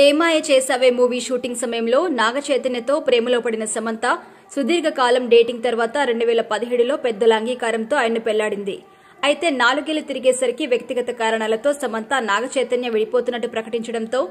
ఏమాయ చేసావే movie shooting సమయంలో నాగ చైతన్యతో ప్రేమలో పడిన సమంత సుదీర్ఘకాలం డేటింగ్ తర్వాత 2017లో పెద్దల అంగీకారంతో ఆయన్ను పెళ్లాడింది. అయితే 4 ఏళ్లు తిరిగేసరికి వ్యక్తిగత కారణాలతో సమంత నాగ చైతన్య విడిపోతున్నట్టు ప్రకటించడంతో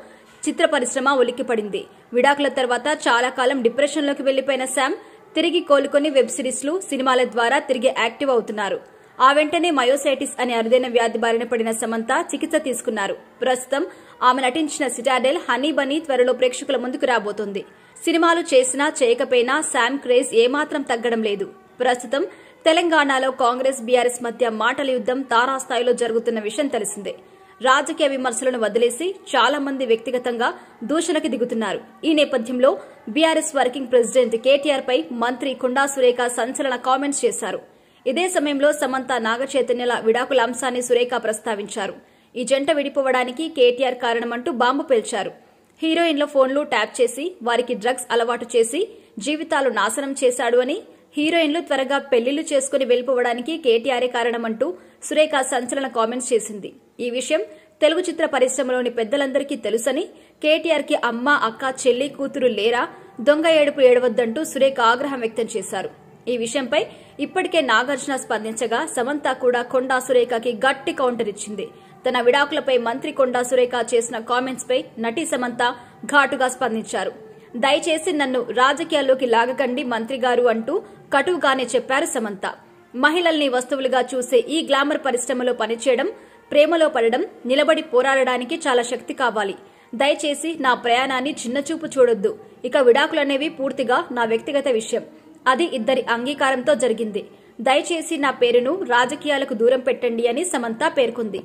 చిత్ర పరిశ్రమ ఉలిక్కిపడింది. విడాకుల తర్వాత చాలా కాలం డిప్రెషన్లోకి వెళ్లిపోయిన శామ్ తిరిగి కోలుకొని వెబ్ సిరీస్లు, సినిమాల ద్వారా తిరిగి యాక్టివ్ అవుతున్నారు. ఆ వెంటనే మయోసైటిస్ అనే అరుదైన వ్యాధి బారిన పడిన సమంత చికిత్స తీసుకున్నారు. ప్రస్తుతం ఆమె నటించిన సిటాడెల్, హనీ బనీ త్వరలో ప్రేక్షకుల ముందుకు రాబోతోంది. సినిమాలు చేసినా చేయకపోయినా శామ్ క్రేజ్ ఏమాత్రం తగ్గడం లేదు. ప్రస్తుతం తెలంగాణలో కాంగ్రెస్, బీఆర్ఎస్ మధ్య మాటల యుద్దం తారాస్థాయిలో జరుగుతున్న విషయం తెలిసిందే. రాజకీయ విమర్శలను వదిలేసి చాలా మంది వ్యక్తిగతంగా దూషణకి దిగుతున్నారు. ఈ నేపథ్యంలో బీఆర్ఎస్ వర్కింగ్ ప్రెసిడెంట్ కేటీఆర్ పై మంత్రి కొండా సురేఖ సంచలన కామెంట్స్ చేశారు. ఇదే సమయంలో సమంత, నాగ చైతన్యల విడాకుల అంశాన్ని సురేఖ ప్రస్తావించారు. ఈ జంట విడిపోవడానికి కేటీఆర్ కారణమంటూ బాంబు పేల్చారు. హీరోయిన్ల ఫోన్లు ట్యాప్ చేసి వారికి డ్రగ్స్ అలవాటు చేసి జీవితాలు నాశనం చేశాడు అని, హీరోయిన్లు త్వరగా పెళ్లిళ్లు చేసుకుని వెళ్లిపోవడానికి కేటీఆరే కారణమంటూ సురేఖ సంచలన కామెంట్స్ చేసింది. ఈ విషయం తెలుగు చిత్ర పరిశ్రమలోని పెద్దలందరికీ తెలుసని, కేటీఆర్ కి అమ్మ, అక్క, చెల్లి, కూతురు లేరా, దొంగ ఏడుపు ఏడవద్దంటూ సురేఖ ఆగ్రహం వ్యక్తం చేశారు. ఈ విషయంపై ఇప్పటికే నాగార్జున స్పందించగా సమంత కూడా కొండా సురేఖకి గట్టి కౌంటర్ ఇచ్చింది. తన విడాకులపై మంత్రి కొండా సురేఖ చేసిన కామెంట్స్ పై నటి సమంత ఘాటుగా స్పందించారు. దయచేసి నన్ను రాజకీయాల్లోకి లాగకండి మంత్రి గారు అంటూ కటువుగానే చెప్పారు సమంత. మహిళల్ని వస్తువులుగా చూసే ఈ గ్లామర్ పరిశ్రమలో పనిచేయడం, ప్రేమలో పడడం, నిలబడి పోరాడడానికి చాలా శక్తి కావాలి. దయచేసి నా ప్రయాణాన్ని చిన్నచూపు చూడొద్దు. ఇక విడాకులనేవి పూర్తిగా నా వ్యక్తిగత విషయం. అది ఇద్దరి అంగీకారంతో జరిగింది. దయచేసి నా పేరును రాజకీయాలకు దూరం పెట్టండి అని సమంత పేర్కొంది.